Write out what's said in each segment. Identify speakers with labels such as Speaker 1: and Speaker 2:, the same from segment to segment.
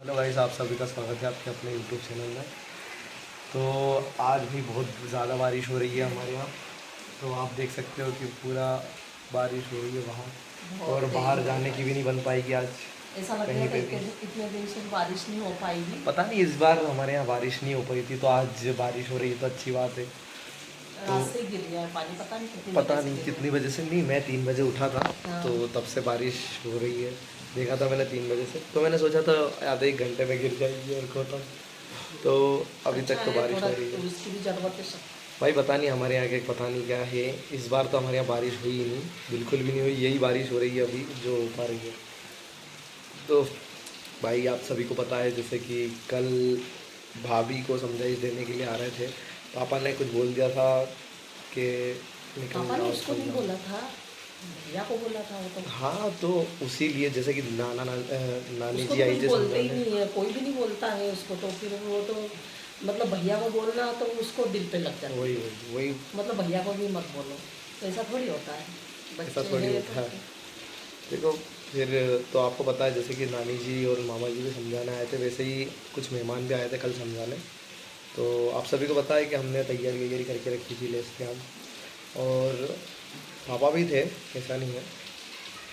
Speaker 1: Hello guys, आप सभी का स्वागत है आपके अपने यूट्यूब चैनल में। तो आज भी बहुत ज़्यादा बारिश हो रही है हमारे यहाँ। तो आप देख सकते हो कि पूरा बारिश हो रही है बाहर, और बाहर जाने की भी नहीं बन पाएगी आज
Speaker 2: ऐसा लग रहा
Speaker 1: कहीं
Speaker 2: था
Speaker 1: पे भी।
Speaker 2: इतने दिन से बारिश नहीं हो पाएगी।
Speaker 1: पता नहीं, इस बार हमारे यहाँ बारिश नहीं हो पाई थी, तो आज बारिश हो रही है तो अच्छी बात है। तो
Speaker 2: रात से गिर गया है पानी, पता नहीं कितनी
Speaker 1: पता
Speaker 2: वजह से
Speaker 1: नहीं
Speaker 2: गिर
Speaker 1: कितनी
Speaker 2: गया।
Speaker 1: वजह से, नहीं मैं 3 बजे उठा था,
Speaker 2: हाँ।
Speaker 1: तो तब से बारिश हो रही है। देखा था मैंने 3 बजे से, तो मैंने सोचा था आधे एक घंटे में गिर जाएगी और खत्म। तो अभी
Speaker 2: अच्छा
Speaker 1: तक तो
Speaker 2: है,
Speaker 1: बारिश
Speaker 2: थोड़ा
Speaker 1: हो रही है।
Speaker 2: तो उसकी भी जरूरत है सब।
Speaker 1: भाई पता नहीं हमारे यहाँ के, पता नहीं क्या है, इस बार तो हमारे यहाँ बारिश हुई ही नहीं, बिल्कुल भी नहीं हुई। यही बारिश हो रही है अभी जो हो पा रही है। तो भाई आप सभी को पता है, जैसे कि कल भाभी को समझाइश देने के लिए आ रहे थे, पापा ने कुछ बोल दिया था कि निकल
Speaker 2: पापा ने
Speaker 1: जाओ
Speaker 2: उसको
Speaker 1: चल
Speaker 2: नहीं
Speaker 1: जाओ।
Speaker 2: बोला था, भैया को बोला था वो तो।
Speaker 1: हाँ, तो उसी लिए जैसे कि नानी
Speaker 2: उसको
Speaker 1: जी
Speaker 2: तो
Speaker 1: आई
Speaker 2: कुछ
Speaker 1: थी
Speaker 2: बोलते ही
Speaker 1: समझाने।
Speaker 2: नहीं है, कोई भी नहीं बोलता है उसको, तो फिर वो तो मतलब भैया को बोलना तो उसको दिल पे लग जाता
Speaker 1: वही
Speaker 2: है।
Speaker 1: वही वही
Speaker 2: मतलब भैया को भी मत बोलो, तो ऐसा थोड़ी होता है।
Speaker 1: ऐसा
Speaker 2: बच्चे
Speaker 1: थोड़ी
Speaker 2: हैं
Speaker 1: होता
Speaker 2: तो
Speaker 1: है। देखो, फिर तो आपको पता है जैसे कि नानी जी और मामा जी भी समझाने आए थे, वैसे ही कुछ मेहमान भी आए थे कल समझाने। तो आप सभी को पता है कि हमने तैयारी वैयारी करके रखी थी लेस के हम, और पापा भी थे, ऐसा नहीं है।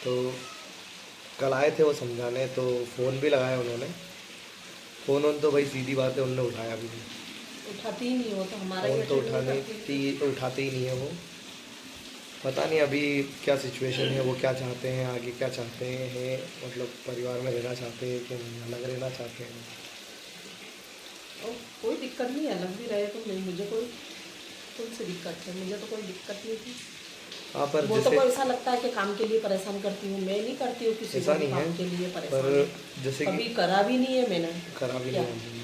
Speaker 1: तो कल आए थे वो समझाने, तो फ़ोन भी लगाया उन्होंने। फ़ोन तो भाई सीधी बात है, उन्होंने उठाया भी नहीं।
Speaker 2: उठाती ही नहीं हो, तो हमारा ही
Speaker 1: फ़ोन तो
Speaker 2: अटेंड नहीं करती
Speaker 1: उठाते ही नहीं है वो। पता नहीं अभी क्या सिचुएशन है, वो क्या चाहते हैं, आगे क्या चाहते हैं, मतलब परिवार में रहना चाहते हैं कि अलग रहना चाहते हैं।
Speaker 2: और कोई दिक्कत नहीं है, अलग भी रहे तो नहीं, मुझे कोई कौन सी दिक्कत है, मुझे तो कोई दिक्कत नहीं थी।
Speaker 1: हाँ, पर
Speaker 2: वो तो
Speaker 1: जैसे
Speaker 2: को ऐसा लगता है कि काम के लिए परेशान करती हूँ, मैं नहीं करती हूँ किसी
Speaker 1: ऐसा
Speaker 2: को भी
Speaker 1: नहीं है,
Speaker 2: काम के लिए
Speaker 1: पर
Speaker 2: परेशान।
Speaker 1: जैसे कि
Speaker 2: कभी करा भी नहीं है मैंने।
Speaker 1: खराब ही
Speaker 2: क्या,
Speaker 1: नहीं होगी।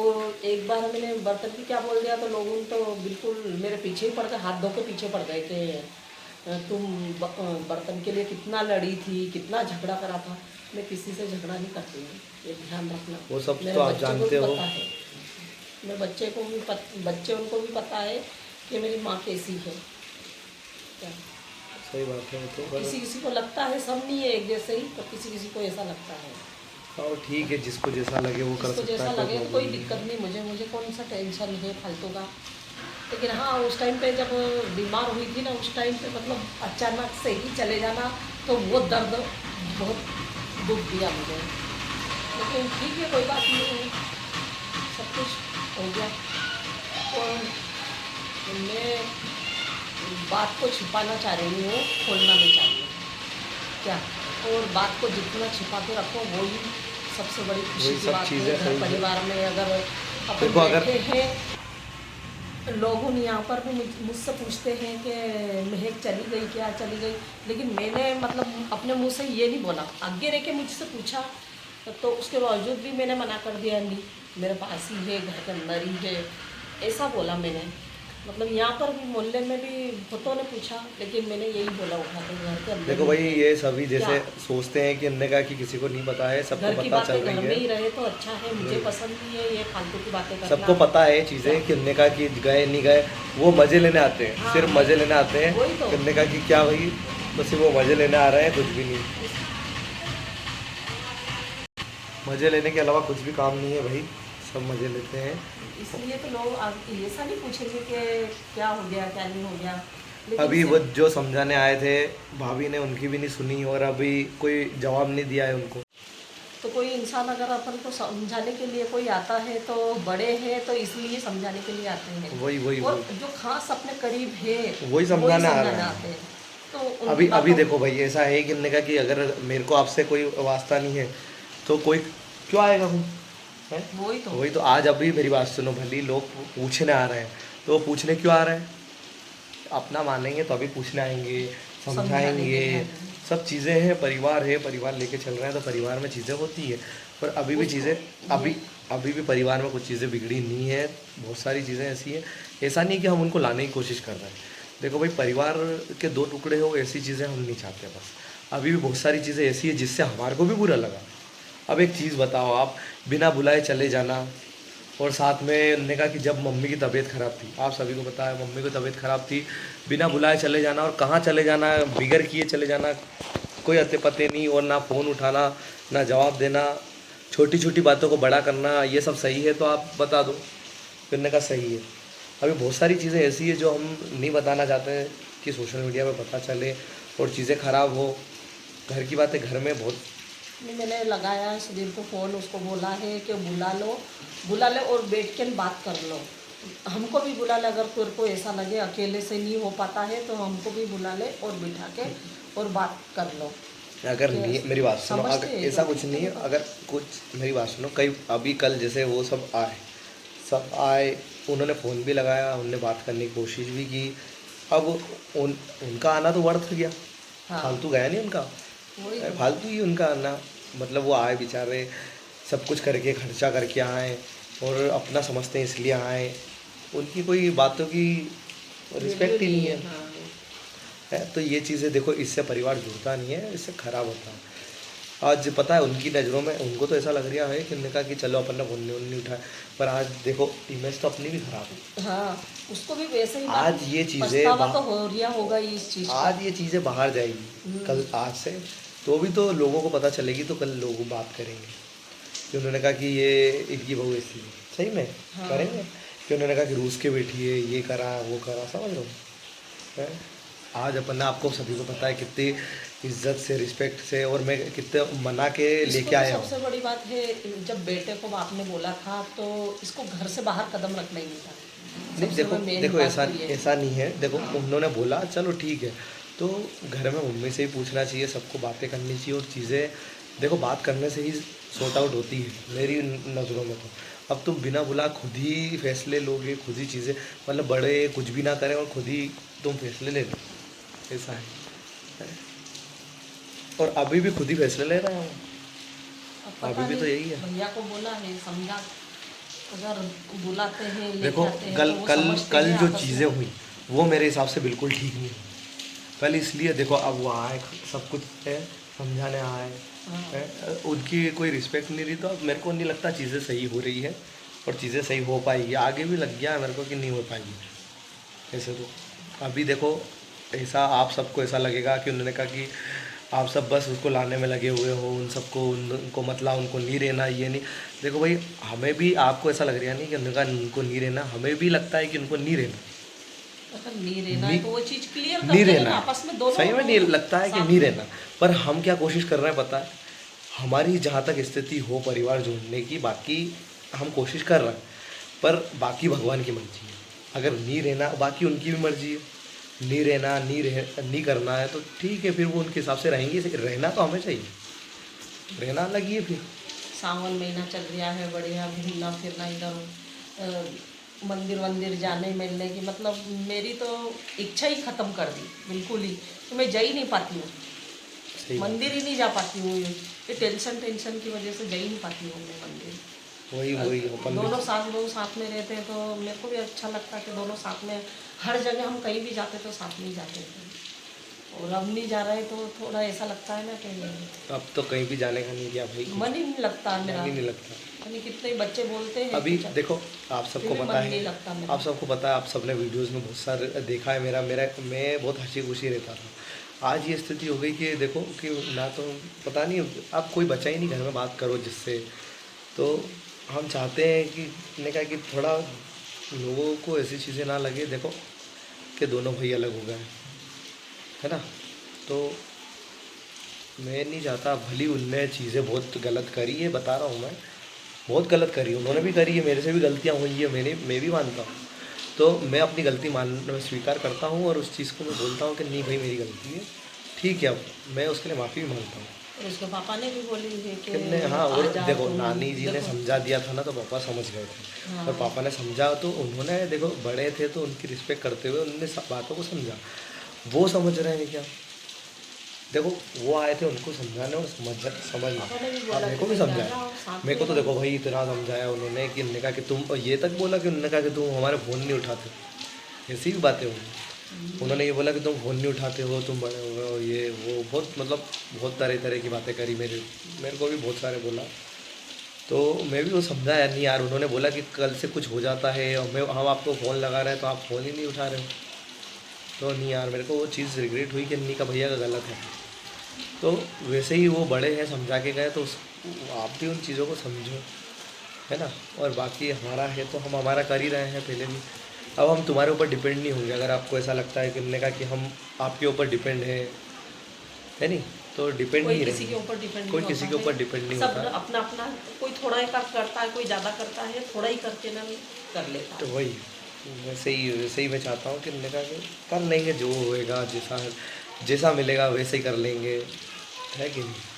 Speaker 2: और एक बार मैंने बर्तन भी क्या बोल दिया तो लोगों तो बिल्कुल मेरे पीछे ही पड़ गए, हाथ धो के पीछे पड़ गए कि तुम बर्तन के लिए कितना लड़ी थी, कितना झगड़ा करा था। मैं किसी से झगड़ा नहीं करती हूँ, ये ध्यान रखना।
Speaker 1: वो सब
Speaker 2: मेरे
Speaker 1: तो आप
Speaker 2: बच्चे को
Speaker 1: जानते
Speaker 2: भी
Speaker 1: हो।
Speaker 2: पता है, मेरे बच्चे को भी बच्चे उनको भी पता है कि मेरी माँ कैसी है। क्या,
Speaker 1: सही बात है, तो पर
Speaker 2: किसी किसी को लगता है, सब नहीं है एक जैसे ही, तो किसी किसी को ऐसा लगता है।
Speaker 1: और ठीक है, जिसको जैसा लगे वो कर
Speaker 2: जिसको
Speaker 1: सकता
Speaker 2: जैसा
Speaker 1: है, कोई
Speaker 2: लगे तो
Speaker 1: प्रॉब्लम
Speaker 2: कोई
Speaker 1: नहीं
Speaker 2: दिक्कत
Speaker 1: है।
Speaker 2: नहीं, मुझे कौन सा टेंशन है फालतू का। लेकिन हाँ, उस टाइम पे जब बीमार हुई थी ना, उस टाइम पे मतलब अचानक से ही चले जाना, तो वो दर्द बहुत दुख दिया मुझे। लेकिन ठीक है, कोई बात नहीं है, सब कुछ हो गया। और मैं बात को छिपाना चाह रही हूँ, खोलना नहीं चाह रही हूँ। क्या, और बात को जितना छिपा के रखो वही सबसे बड़ी खुशी
Speaker 1: वही
Speaker 2: की
Speaker 1: सब
Speaker 2: बात है।
Speaker 1: चीज़ें
Speaker 2: घर
Speaker 1: सही है।
Speaker 2: परिवार में अगर अपन
Speaker 1: देखो अगर
Speaker 2: बैठे हैं, लोगों ने यहाँ पर भी मुझसे पूछते हैं कि महक चली गई क्या, चली गई, लेकिन मैंने मतलब अपने मुंह से ये नहीं बोला। आगे रह के मुझसे पूछा तो उसके बावजूद भी मैंने मना कर दिया, नहीं मेरे पास ही है, घर के अंदर ही है, ऐसा बोला मैंने। मतलब यहाँ पर भी मोहल्ले में भी बहुतों ने पूछा, लेकिन मैंने यही बोला, उठा के घर के अंदर
Speaker 1: देखो
Speaker 2: ही
Speaker 1: भाई,
Speaker 2: है।
Speaker 1: ये सभी
Speaker 2: क्या,
Speaker 1: जैसे सोचते हैं कि हमने कहा कि किसी को नहीं पता है, सबको
Speaker 2: घर की
Speaker 1: पता चल
Speaker 2: बातें घर
Speaker 1: रही
Speaker 2: में
Speaker 1: है।
Speaker 2: ही रहे तो अच्छा है, मुझे पसंद नहीं है ये फालतू की बातें करना।
Speaker 1: सबको पता है चीज़ें
Speaker 2: क्या,
Speaker 1: कि हमने कहा कि गए नहीं गए, वो मज़े लेने आते हैं,
Speaker 2: हाँ,
Speaker 1: सिर्फ मज़े लेने आते हैं।
Speaker 2: वही तो।
Speaker 1: कि हमने कहा कि क्या भाई, तो सिर्फ वो मज़े लेने आ रहे हैं, कुछ भी नहीं। मज़े लेने के अलावा कुछ भी काम नहीं है भाई, सब मज़े लेते हैं।
Speaker 2: इसलिए तो लोग ऐसा नहीं पूछेंगे कि क्या हो गया क्या नहीं हो गया, लेकिन
Speaker 1: अभी वो
Speaker 2: सिर्फ
Speaker 1: जो समझाने आए थे भाभी ने, उनकी भी नहीं सुनी, और अभी कोई जवाब नहीं दिया है उनको।
Speaker 2: तो कोई इंसान अगर अपन को समझाने के लिए कोई आता है तो बड़े हैं तो इसलिए समझाने के लिए आते हैं,
Speaker 1: वही वही
Speaker 2: और
Speaker 1: वही
Speaker 2: जो खास अपने करीब है
Speaker 1: वही
Speaker 2: वही
Speaker 1: समझाने आ
Speaker 2: समझाने
Speaker 1: रहा
Speaker 2: आते
Speaker 1: है।
Speaker 2: हैं। तो उनकी
Speaker 1: अभी
Speaker 2: बातों,
Speaker 1: देखो भाई, ऐसा है कि हमने कहा कि अगर मेरे को आपसे कोई वास्ता नहीं है, तो कोई क्यों आएगा हूँ, है।
Speaker 2: वही तो।
Speaker 1: वही तो, आज अभी मेरी बात सुनो, भली लोग पूछने आ रहे हैं, तो वो पूछने क्यों आ रहे हैं, अपना मानेंगे तो अभी पूछने आएंगे,
Speaker 2: समझाने के
Speaker 1: समझाएंगे।
Speaker 2: लिए आते हैं।
Speaker 1: सब चीज़ें हैं, परिवार है, परिवार लेके चल रहे हैं, तो परिवार में चीज़ें होती है। पर अभी भी
Speaker 2: उसको
Speaker 1: चीज़ें,
Speaker 2: ये
Speaker 1: अभी अभी भी परिवार में कुछ चीज़ें बिगड़ी नहीं है। बहुत सारी चीज़ें ऐसी हैं, ऐसा नहीं कि हम उनको लाने की कोशिश कर रहे हैं। देखो भाई, परिवार के दो टुकड़े हो, ऐसी चीज़ें हम नहीं चाहते बस। अभी भी बहुत सारी चीज़ें ऐसी है जिससे हमारे को भी बुरा लगा। अब एक चीज़ बताओ आप, बिना बुलाए चले जाना, और साथ में उन्होंने कहा कि जब मम्मी की तबीयत ख़राब थी, आप सभी को पता है मम्मी की तबीयत ख़राब थी, बिना बुलाए चले जाना, और कहाँ चले जाना, बिगर किए चले जाना, कोई अते पते नहीं, और ना फ़ोन उठाना, ना जवाब देना। छोटी छोटी बातों को बड़ा करना ये सब सही है तो आप बता दो। फिर मैंने कहा सही है। अभी बहुत सारी चीज़ें ऐसी है जो हम नहीं बताना चाहते हैं कि सोशल मीडिया पे पता चले और चीज़ें ख़राब हो। घर की बातें घर में बहुत।
Speaker 2: नहीं, मैंने लगाया सुधीर को फ़ोन, उसको बोला है कि बुला ले और बैठ के बात कर लो। हमको भी बुला ले, अगर तेरे को ऐसा लगे अकेले से नहीं हो पाता है तो हमको भी बुला ले और बिठा के और बात कर लो।
Speaker 1: अगर नहीं, मेरी बात सुनो,
Speaker 2: समझते
Speaker 1: अगर
Speaker 2: हैं
Speaker 1: ऐसा
Speaker 2: तो
Speaker 1: कुछ नहीं है, अगर कुछ, मेरी बात सुनो, कई अभी कल जैसे वो सब आए, उन्होंने फ़ोन भी लगाया, उनने बात करने की कोशिश भी की। अब उनका आना तो व्यर्थ गया,
Speaker 2: हाँ,
Speaker 1: फालतू गया नहीं उनका,
Speaker 2: वही तो।
Speaker 1: फालतू ही उनका आना। मतलब वो आए बेचारे, सब कुछ करके खर्चा करके आए और अपना समझते हैं इसलिए आए। उनकी कोई बातों की रिस्पेक्ट ही नहीं है।
Speaker 2: हाँ,
Speaker 1: तो ये चीज़ें देखो, इससे परिवार जुड़ता नहीं है, इससे ख़राब होता है। आज पता है उनकी नज़रों में, उनको तो ऐसा लग रहा है कि उन्होंने कहा कि चलो अपन ने फ़ोन नहीं उठाया, पर आज देखो इमेज तो अपनी भी ख़राब है।
Speaker 2: हाँ, उसको भी वैसे ही
Speaker 1: आज ये चीज़ें
Speaker 2: पछतावा तो हो रिया होगा इस चीज़ का।
Speaker 1: आज ये चीज़ें बाहर जाएगी कल, आज से तो भी तो लोगों को पता चलेगी, तो कल लोग बात करेंगे कि उन्होंने कहा कि ये इनकी बहू ऐसी है। सही में
Speaker 2: हाँ।
Speaker 1: करेंगे कि उन्होंने कहा कि रूस के बैठी है, ये करा वो करा, समझ लो है। आज अपन ने, आपको सभी को पता है कितनी इज्जत से, रिस्पेक्ट से, और मैं कितने मना के
Speaker 2: इसको
Speaker 1: लेके
Speaker 2: तो
Speaker 1: आया हूँ।
Speaker 2: सबसे बड़ी बात है, जब बेटे को बाप ने बोला था तो इसको घर से बाहर कदम रखना ही नहीं था।
Speaker 1: नहीं
Speaker 2: सबसे
Speaker 1: देखो
Speaker 2: main
Speaker 1: देखो
Speaker 2: बात
Speaker 1: ऐसा
Speaker 2: तो ये है।
Speaker 1: ऐसा नहीं है। देखो उन्होंने बोला चलो ठीक है, तो घर में मम्मी से ही पूछना चाहिए, सबको बातें करनी चाहिए, और चीज़ें देखो बात करने से ही सॉर्ट आउट होती है मेरी नज़रों में तो। अब तुम बिना बुला खुद ही फैसले लोगे, खुद ही चीज़ें, मतलब बड़े कुछ भी ना करें और खुद ही तुम फैसले ले लो, ऐसा है। और अभी भी खुद ही फैसले ले रहा हूँ,
Speaker 2: अब पता
Speaker 1: अभी भी तो
Speaker 2: नहीं,
Speaker 1: यही है।
Speaker 2: भैया को बोला है समझा, अगर बुलाते हैं लेके
Speaker 1: देखो
Speaker 2: आते हैं
Speaker 1: कल
Speaker 2: तो वो
Speaker 1: कल
Speaker 2: समझते
Speaker 1: कल
Speaker 2: हैं
Speaker 1: जो
Speaker 2: आपस
Speaker 1: चीज़ें
Speaker 2: में।
Speaker 1: हुई वो मेरे हिसाब से बिल्कुल ठीक नहीं हुई। कल इसलिए देखो, अब वो आए, सब कुछ है, समझाने आए
Speaker 2: हाँ।
Speaker 1: है, उनकी कोई रिस्पेक्ट नहीं रही, तो अब मेरे को नहीं लगता चीज़ें सही हो रही है और चीज़ें सही हो पाएगी। आगे भी लग गया है मेरे को कि नहीं हो पाएगी ऐसे तो। अभी देखो ऐसा आप सबको ऐसा लगेगा कि उन्होंने कहा कि आप सब बस उसको लाने में लगे हुए हो, उन सबको उनको मतलब उनको नहीं रहना, ये नहीं। देखो भाई, हमें भी, आपको ऐसा लग रहा नहीं कि उनका उनको नहीं रहना, हमें भी लगता है कि उनको नहीं रहना,
Speaker 2: अगर नहीं रहना है
Speaker 1: नहीं
Speaker 2: तो वो चीज़ क्लियर कर
Speaker 1: नहीं
Speaker 2: देना
Speaker 1: रहना
Speaker 2: ना,
Speaker 1: है।
Speaker 2: आपस में दोनों
Speaker 1: सही में नहीं लगता है कि
Speaker 2: साथ
Speaker 1: नहीं
Speaker 2: में।
Speaker 1: रहना, पर हम क्या कोशिश कर रहे हैं पता है, हमारी जहाँ तक स्थिति हो परिवार जोड़ने की, बाकी हम कोशिश कर रहे हैं, पर बाकी भगवान की मर्जी है। अगर नहीं रहना, बाकी उनकी भी मर्जी है, नहीं रहना, नहीं करना है तो ठीक है, फिर वो उनके हिसाब से रहेंगे। रहना तो हमें चाहिए, रहना अलग ही है फिर।
Speaker 2: सावन महीना चल रहा है, बढ़िया घूमना फिरना, इधर मंदिर वंदिर जाने मिलने की, मतलब मेरी तो इच्छा ही ख़त्म कर दी बिल्कुल ही, तो मैं जा ही नहीं पाती हूँ,
Speaker 1: सही बात।
Speaker 2: मंदिर ही नहीं जा पाती हूँ। ये टेंशन की वजह से जा ही नहीं पाती हूँ मैं मंदिर।
Speaker 1: वही अपन
Speaker 2: दोनों साथ में रहते हैं तो मेरे को भी अच्छा लगता है कि दोनों साथ में, हर जगह हम कहीं भी जाते तो साथ में ही जाते थे, और अब नहीं जा रहे तो थोड़ा ऐसा लगता है ना कि
Speaker 1: अब तो कहीं भी जाने का नहीं किया भाई,
Speaker 2: मन ही नहीं लगता मेरा।
Speaker 1: मन ही नहीं लगता।
Speaker 2: यानी कितने बच्चे बोलते हैं
Speaker 1: अभी
Speaker 2: कि
Speaker 1: देखो आप सबको
Speaker 2: फिर भी
Speaker 1: पता
Speaker 2: मन नहीं
Speaker 1: है,
Speaker 2: लगता मेरा।
Speaker 1: आप सबको पता है, आप सबने वीडियोस में बहुत सारे देखा है, मेरा मेरा मैं बहुत हंसी खुशी रहता था। आज ये स्थिति हो गई कि देखो कि ना तो पता नहीं, अब कोई बचा ही नहीं घर में बात करो जिससे। तो हम चाहते हैं कि, ने कहा कि थोड़ा लोगों को ऐसी चीज़ें ना लगे, देखो कि दोनों भाई अलग हो गए, है ना। तो मैं नहीं चाहता, भली उनने चीज़ें बहुत गलत करी है, बता रहा हूँ मैं, बहुत गलत करी है, उन्होंने भी करी है, मेरे से भी गलतियाँ हुई है, मैं भी मानता हूँ। तो मैं अपनी गलती स्वीकार करता हूँ, और उस चीज़ को मैं बोलता हूँ कि नहीं भाई मेरी गलती है, ठीक है, अब मैं उसके लिए माफ़ी भी मांगता हूँ।
Speaker 2: और उसके पापा ने भी बोली है कि
Speaker 1: कितने, हाँ, और
Speaker 2: आ जाओ
Speaker 1: देखो
Speaker 2: तुम,
Speaker 1: नानी जी ने
Speaker 2: देखो।
Speaker 1: समझा दिया था ना, तो पापा समझ गए थे।
Speaker 2: हाँ।
Speaker 1: और पापा ने समझा तो उन्होंने, देखो बड़े थे तो उनकी रिस्पेक्ट करते हुए उन्होंने सब बातों को समझा। वो समझ रहे हैं क्या, देखो वो आए थे उनको समझाने और समझना।
Speaker 2: पापा ने भी
Speaker 1: अब
Speaker 2: बोला
Speaker 1: मेरे
Speaker 2: कि
Speaker 1: को भी
Speaker 2: भाई आ
Speaker 1: समझाया,
Speaker 2: जाओ, साथ
Speaker 1: मेरे को
Speaker 2: में
Speaker 1: तो देखो भाई इतना समझाया उन्होंने कि उन्होंने कहा कि तुम, और ये तक बोला कि उन्होंने कहा कि तुम हमारे फ़ोन नहीं उठाते, ऐसी भी बातें हुई। उन्होंने ये बोला कि तुम फ़ोन नहीं उठाते हो, तुम बड़े हो गए हो, ये वो, बहुत मतलब बहुत तरह तरह की बातें करी, मेरे को भी बहुत सारे बोला। तो मैं भी वो समझाया, नहीं यार, उन्होंने बोला कि कल से कुछ हो जाता है, हम आपको फ़ोन लगा रहे हैं तो आप फ़ोन ही नहीं उठा रहे हो, तो नहीं यार, मेरे को वो चीज़ रिग्रेट हुई कि नहीं का भैया का गलत है। तो वैसे ही वो बड़े हैं, समझा के गए, तो आप भी उन चीज़ों को समझो, है ना। और बाकी हमारा है तो हम हमारा कर ही रहे हैं पहले भी। अब हम तुम्हारे ऊपर डिपेंड नहीं होंगे, अगर आपको ऐसा लगता है कि हमने कहा कि हम आपके ऊपर डिपेंड है नहीं, तो डिपेंड
Speaker 2: कोई
Speaker 1: नहीं
Speaker 2: किसी के
Speaker 1: रहेंगे।
Speaker 2: ऊपर डिपेंड
Speaker 1: कोई
Speaker 2: नहीं
Speaker 1: किसी के
Speaker 2: होता
Speaker 1: ऊपर
Speaker 2: है।
Speaker 1: डिपेंड नहीं
Speaker 2: सब
Speaker 1: होता।
Speaker 2: अपना अपना, कोई थोड़ा ही करता है, कोई ज़्यादा करता है, थोड़ा ही करके ना कर लेता
Speaker 1: तो
Speaker 2: है।
Speaker 1: वही वैसे ही मैं चाहता हूँ कि हमने कहा कि कर लेंगे, जो होएगा जैसा जैसा मिलेगा वैसे ही कर लेंगे, है कि नहीं।